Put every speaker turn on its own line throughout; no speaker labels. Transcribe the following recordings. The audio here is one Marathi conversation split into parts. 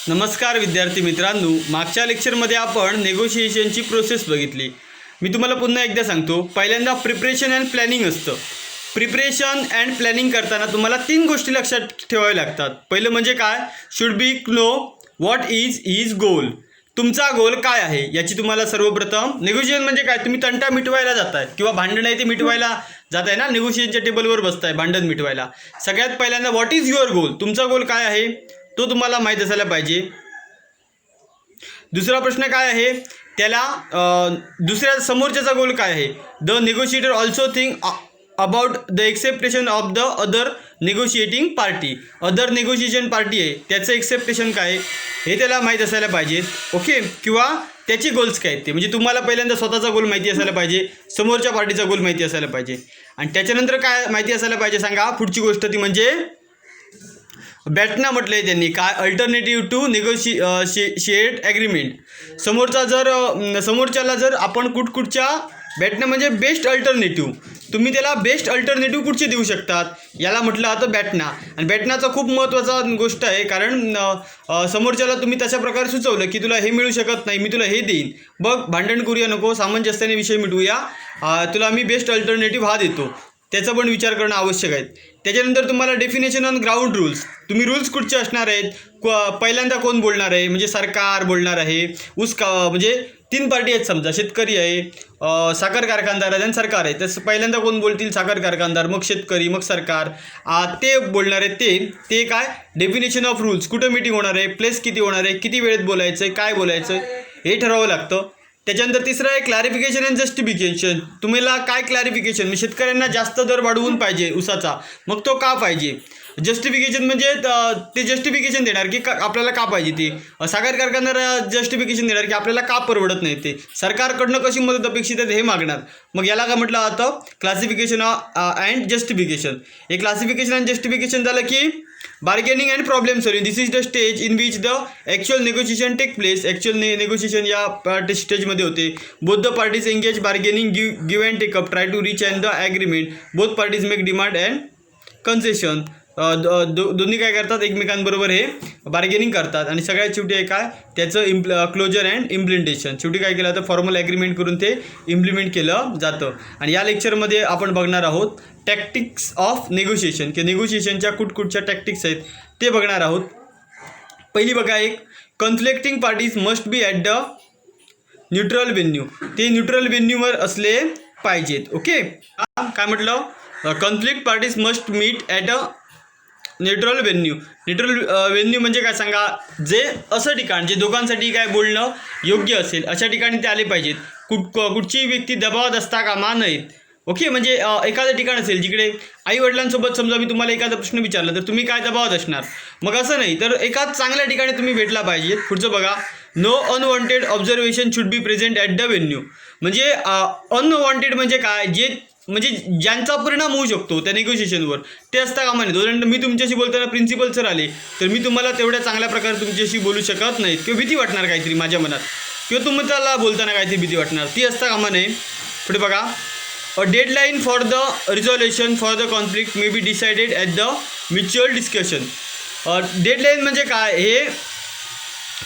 नमस्कार विद्यार्थी मित्रांनो, मागच्या लेक्चरमध्ये आपण नेगोशिएशनची प्रोसेस बघितली. मी तुम्हाला पुन्हा एकदा सांगतो. पहिल्यांदा प्रिपरेशन अँड प्लॅनिंग असतं. प्रिपरेशन अँड प्लॅनिंग करताना तुम्हाला 3 गोष्टी लक्षात ठेवाव्या लागतात. पहिलं म्हणजे काय, should be know what is goal. तुमचा गोल काय आहे याची तुम्हाला सर्वप्रथम. नेगोशिएशन म्हणजे काय, तुम्ही तंटा मिटवायला जाताय किंवा भांडण आहे ते मिटवायला जात आहे ना, नेगोशिएशनच्या टेबलवर बसताय भांडण मिटवायला. सगळ्यात पहिल्यांदा व्हॉट इज युअर गोल, तुमचा गोल काय आहे तो तुम्हाला माहीत असायला पाहिजे. दुसरा प्रश्न काय आहे, त्याला दुसऱ्या समोरच्याचा गोल काय आहे. The negotiator also think about the acceptation of the other negotiating party. Other negotiation party आहे त्याचं एक्सेप्टेशन काय आहे हे त्याला माहीत असायला पाहिजे. ओके, किंवा त्याचे गोल्स काय आहेत ते, म्हणजे तुम्हाला पहिल्यांदा स्वतःचा गोल माहिती असायला पाहिजे, समोरच्या पार्टीचा गोल माहिती असायला पाहिजे, आणि त्याच्यानंतर काय माहिती असायला पाहिजे सांगा. पुढची गोष्ट ती म्हणजे बॅटना म्हटलं आहे त्यांनी काय, अल्टरनेटिव्ह टू नेगोशिएट ॲग्रीमेंट. समोरच्याला जर आपण कुठच्या बॅटना म्हणजे बेस्ट अल्टरनेटिव्ह, तुम्ही त्याला बेस्ट अल्टरनेटिव्ह कुठचे देऊ शकतात याला म्हटलं जातं बॅटना. आणि बॅटनाचा खूप महत्त्वाचा गोष्ट आहे, कारण समोरच्याला तुम्ही तशा प्रकारे सुचवलं की तुला हे मिळू शकत नाही, मी तुला हे देईन, बघ भांडण करूया नको, सामंजस्याने विषय मिटवूया, तुला मी बेस्ट अल्टरनेटिव्ह हा देतो, त्याचा पण विचार करणं आवश्यक आहे. त्याच्यानंतर तुम्हाला डेफिनेशन ऑन ग्राउंड रूल्स, तुम्ही रूल्स कुठचे असणार आहेत, पहिल्यांदा कोण बोलणार आहे, म्हणजे सरकार बोलणार आहे, म्हणजे 3 पार्टी आहेत समजा, शेतकरी आहे, साखर कारखानदार आहे आणि सरकार आहे. तसं पहिल्यांदा कोण बोलतील, साखर कारखानदार, मग शेतकरी, मग सरकार, ते बोलणार आहेत. ते काय, डेफिनेशन ऑफ रूल्स, कुठं मीटिंग होणार आहे, प्लेस किती होणार आहे, किती वेळेत बोलायचं आहे, काय बोलायचं हे ठरवावं लागतं. त्याच्यानंतर तिसरं आहे क्लॅरिफिकेशन अँड जस्टिफिकेशन. तुम्हाला काय क्लॅरिफिकेशन, म्हणजे शेतकऱ्यांना जास्त दर वाढवून पाहिजे ऊसाचा, मग तो का पाहिजे. जस्टिफिकेशन म्हणजे ते जस्टिफिकेशन देणार की आपल्याला का पाहिजे, ते साखर कारखानदार जस्टिफिकेशन देणार की आपल्याला का परवडत नाही, ते सरकारकडनं कशी मदत अपेक्षित आहे हे मागणार. मग याला काय म्हटलं जातं, क्लासिफिकेशन अँड जस्टिफिकेशन. हे क्लासिफिकेशन अँड जस्टिफिकेशन झालं की bargaining and problem solving. This is the stage in which the actual negotiation take place. Actual negotiation या स्टेजमध्ये होते. Both the parties engage bargaining, give and take up, try to reach and the agreement, both parties make demand and concession. दोन्ही काय करतात, एकमेकांबरोबर हे बार्गेनिंग करतात. आणि सगळ्यात शेवटी आहे काय, त्याचं क्लोजर अँड इम्प्लिमेंटेशन. शेवटी काय केलं जातं, फॉर्मल ॲग्रीमेंट करून ते इम्प्लिमेंट केलं जातं. आणि या लेक्चरमध्ये आपण बघणार आहोत टॅक्टिक्स ऑफ नेगोशिएशन, की नेगोशिएशनच्या कुठच्या टॅक्टिक्स आहेत ते बघणार आहोत. पहिली बघा, एक conflicting parties must be at the neutral venue. ते न्यूट्रल व्हेन्यूवर असले पाहिजेत. ओके, काय म्हटलं, conflict parties must meet at a neutral venue. Neutral venue म्हणजे काय सांगा, जे असं ठिकाण जे दोघांसाठी काय बोलणं योग्य असेल अशा ठिकाणी ते आले पाहिजेत. कुठची व्यक्ती दबावात असता कामा नयेत. ओके, म्हणजे एखादं ठिकाण असेल जिकडे आई वडिलांसोबत समजा मी तुम्हाला एखादा प्रश्न विचारला तर तुम्ही काय दबावात असणार, मग असं नाही, तर एका चांगल्या ठिकाणी तुम्ही भेटला पाहिजे. पुढचं बघा, no unwanted observation should be present at the venue. म्हणजे अनवॉन्टेड म्हणजे काय, जे म्हणजे ज्यांचा परिणाम होऊ शकतो त्या नेगोशिएशनवर ते असता कामा नये. उदाहरण, मी तुमच्याशी बोलताना प्रिन्सिपल सर आले तर मी तुम्हाला तेवढ्या चांगल्या प्रकारे तुमच्याशी बोलू शकत नाहीत, किंवा भीती वाटणार काहीतरी माझ्या मनात, किंवा तुम्हाला बोलताना काहीतरी भीती वाटणार, ती असता कामा नये. पुढे बघा, a deadline for the resolution for the conflict may be decided at the mutual discussion. Deadline म्हणजे काय, हे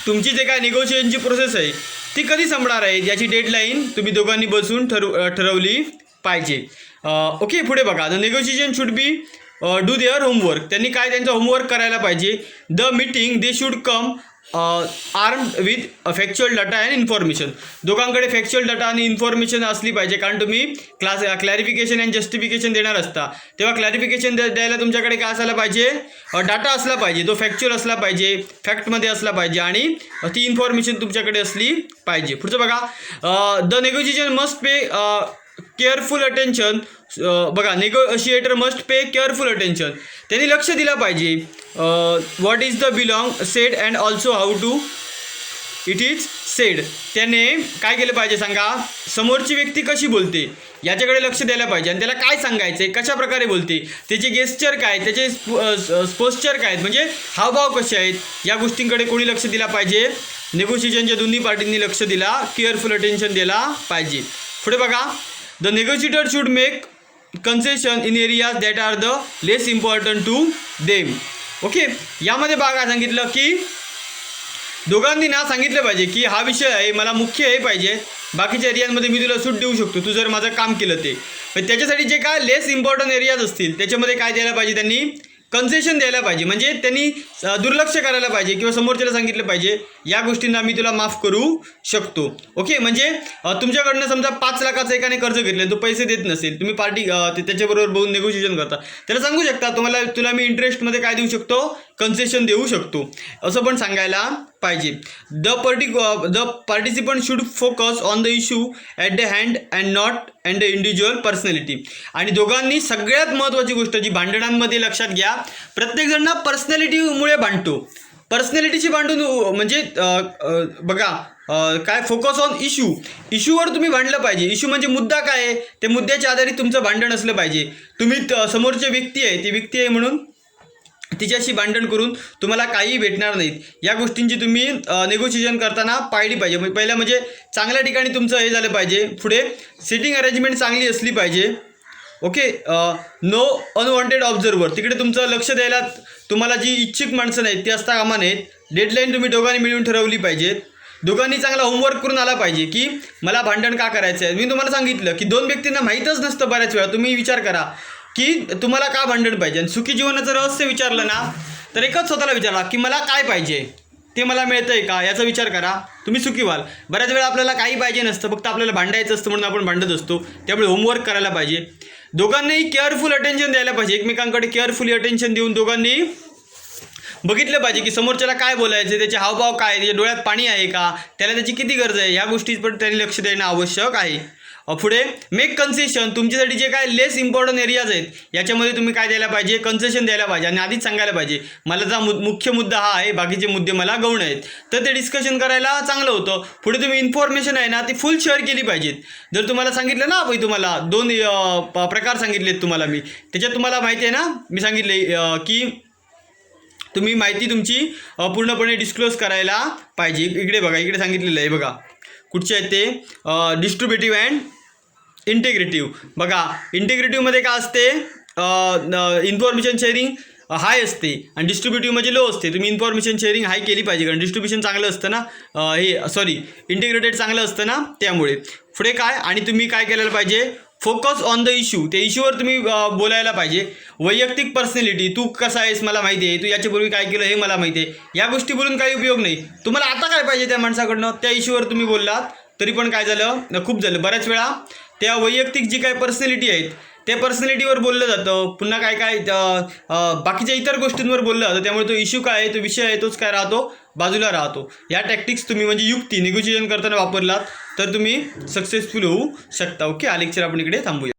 तुमची जे काय निगोशिएशनची प्रोसेस आहे ती कधी संपणार आहे याची डेडलाईन तुम्ही दोघांनी बसून ठरवली पाहिजे. ओके, पुढे बघा, the negotiation should be do there homework. त्यांनी काय त्यांचं होमवर्क करायला पाहिजे. The meeting they should come armed with factual data and information. दोघांकडे फॅक्च्युअल डाटा आणि इन्फॉर्मेशन असली पाहिजे, कारण तुम्ही क्लॅरिफिकेशन अँड जस्टिफिकेशन देणार असता तेव्हा क्लॅरिफिकेशन द्यायला तुमच्याकडे काय असायला पाहिजे, डाटा असला पाहिजे, तो फॅक्च्युअल असला पाहिजे, फॅक्टमध्ये असला पाहिजे, आणि ती इन्फॉर्मेशन तुमच्याकडे असली पाहिजे. पुढचं बघा, the negotiation must pay careful attention. बघा, negotiator must pay careful attention. त्यांनी लक्ष दिलं पाहिजे. What is the belong said and also how to it is said. त्याने काय केलं पाहिजे सांगा, समोरची व्यक्ती कशी बोलते याच्याकडे लक्ष द्यायला पाहिजे, आणि त्याला काय सांगायचं आहे, कशा प्रकारे बोलते, त्याचे गेस्चर काय, त्याचे पोस्चर काय आहेत, म्हणजे हावभाव कसे आहेत, या गोष्टींकडे कोणी लक्ष दिला पाहिजे, नेगोशिएशनच्या दोन्ही पार्टींनी लक्ष दिला, केअरफुल अटेन्शन दिला पाहिजे. पुढे बघा, the negotiator should make concession in areas that are the less important to them. Okay, यामध्ये बघा सांगितलं की दोघांनी ना सांगितलं पाहिजे की हा विषय आहे, मला मुख्य हे पाहिजे, बाकीच्या एरियामध्ये मी तुला सूट देऊ शकतो तू जर माझं काम केलं ते. पण त्याच्यासाठी जे काय लेस इम्पॉर्टंट एरियाज असतील त्याच्यामध्ये काय द्यायला पाहिजे, त्यांनी कन्सेशन द्यायला पाहिजे. म्हणजे त्यांनी दुर्लक्ष करायला पाहिजे किंवा समोरच्याला सांगितलं पाहिजे या गोष्टींना मी तुला माफ करू शकतो. ओके, म्हणजे तुमच्याकडनं समजा 5 लाखाचं एकाने कर्ज घेतलं, तो पैसे देत नसेल, तुम्ही पार्टी त्याच्याबरोबर बघून नेगोशिएशन करता, त्याला सांगू शकता तुला मी इंटरेस्टमध्ये काय देऊ शकतो, कन्सेशन देऊ शकतो, असं पण सांगायला पाहिजे. The participant should focus on the issue at the hand and not and the individual personality. आणि दोघांनी सगळ्यात महत्त्वाची गोष्ट जी भांडणांमध्ये लक्षात घ्या, प्रत्येकजण ना पर्सनॅलिटीमुळे भांडतो. पर्सनॅलिटीची भांडून म्हणजे बघा काय फोकस ऑन इश्यूवर तुम्ही भांडलं पाहिजे. इश्यू म्हणजे मुद्दा काय आहे, ते मुद्द्याच्या आधारित तुमचं भांडण असलं पाहिजे. तुम्ही समोरची व्यक्ती आहे, ती व्यक्ती आहे म्हणून तिच्याशी भांडण करून तुम्हाला काहीही भेटणार नाहीत. या गोष्टींची तुम्ही नेगोशिएशन करताना पाळली पाहिजे. पहिलं म्हणजे चांगल्या ठिकाणी तुमचं हे झालं पाहिजे, पुढे सिटिंग अरेंजमेंट चांगली असली पाहिजे. ओके, नो अनवॉन्टेड ऑब्झर्वर, तिकडे तुमचं लक्ष द्यायला तुम्हाला जी इच्छुक माणसं नाहीत ती असता कामा नयेत. डेडलाईन तुम्ही दोघांनी मिळून ठरवली पाहिजेत. दोघांनी चांगला होमवर्क करून आला पाहिजे की मला भांडण का करायचं आहे. मी तुम्हाला सांगितलं की 2 व्यक्तींना माहीतच नसतं बऱ्याच वेळा. तुम्ही विचार करा की तुम्हाला का भांडण पाहिजे. आणि सुखी जीवनाचं रहस्य विचारलं ना तर एकच स्वतःला विचारा की मला काय पाहिजे, ते मला मिळतं आहे का, याचा विचार करा, तुम्ही सुखी व्हाल. बऱ्याच वेळा आपल्याला काही पाहिजे नसतं, फक्त आपल्याला भांडायचं असतं म्हणून आपण भांडत असतो. त्यामुळे होमवर्क करायला पाहिजे. दोघांनाही केअरफुल अटेन्शन द्यायला पाहिजे. एकमेकांकडे केअरफुली अटेन्शन देऊन दोघांनी बघितलं पाहिजे की समोरच्याला काय बोलायचं, त्याचे हावभाव काय, त्याच्या डोळ्यात पाणी आहे का, त्याला त्याची किती गरज आहे, ह्या गोष्टीत पण त्यांनी लक्ष देणं आवश्यक आहे. पुढे मेक कन्सेशन, तुमच्यासाठी जे काय लेस इम्पॉर्टंट एरियाज आहेत याच्यामध्ये तुम्ही काय द्यायला पाहिजे, कन्सेशन द्यायला पाहिजे. आणि आधीच सांगायला पाहिजे मला जा मुख्य मुद्दा हा आहे, बाकीचे मुद्दे मला गौण आहेत, तर ते डिस्कशन करायला चांगलं होतं. पुढे तुम्ही इन्फॉर्मेशन आहे ना ती फुल शेअर केली पाहिजेत. जर तुम्हाला सांगितलं ना भाई, तुम्हाला 2 प्रकार सांगितलेत तुम्हाला मी, त्याच्यात तुम्हाला माहिती आहे ना, मी सांगितले की तुम्ही माहिती तुमची पूर्णपणे डिस्क्लोज करायला पाहिजे. इकडे बघा, इकडे सांगितलेलं आहे बघा, कुठचे आहेत ते, डिस्ट्रीब्युटिव्ह अँड इंटिग्रेटिव्ह. बघा इंटिग्रेटिव्हमध्ये काय असते, इन्फॉर्मेशन शेअरिंग हाय असते आणि डिस्ट्रीब्युटिव्ह म्हणजे लो असते. तुम्ही इन्फॉर्मेशन शेअरिंग हाय केली पाहिजे, कारण डिस्ट्रीब्युशन चांगलं असतं ना, इंटिग्रेटेड चांगलं असतं ना, त्यामुळे. पुढे काय, आणि तुम्ही काय केलेलं पाहिजे, फोकस ऑन द इश्यू, त्या इश्यूवर तुम्ही बोलायला पाहिजे. वैयक्तिक पर्सनॅलिटी, तू कसा आहेस मला माहिती आहे, तू याच्यापूर्वी काय केलं हे मला माहिती आहे, या गोष्टी बोलून काही उपयोग नाही. तुम्हाला आता काय पाहिजे त्या माणसाकडनं, त्या इश्यूवर तुम्ही बोललात तरी पण काय झालं, खूप झालं. बऱ्याच वेळा त्या वैयक्तिक जी काय पर्सनॅलिटी आहेत त्या पर्सनॅलिटीवर बोललं जातं, पुन्हा काय काय बाकीच्या इतर गोष्टींवर बोललं जातं. त्यामुळे तो इश्यू काय आहे, तो विषय आहे, तोच काय राहतो, बाजूला राहतो. या टॅक्टिक्स तुम्ही म्हणजे युक्ती निगोशिएशन करताना वापरलात तर तुम्ही सक्सेसफुल होऊ शकता. ओके, हा लेक्चर आपण इकडे थांबूया.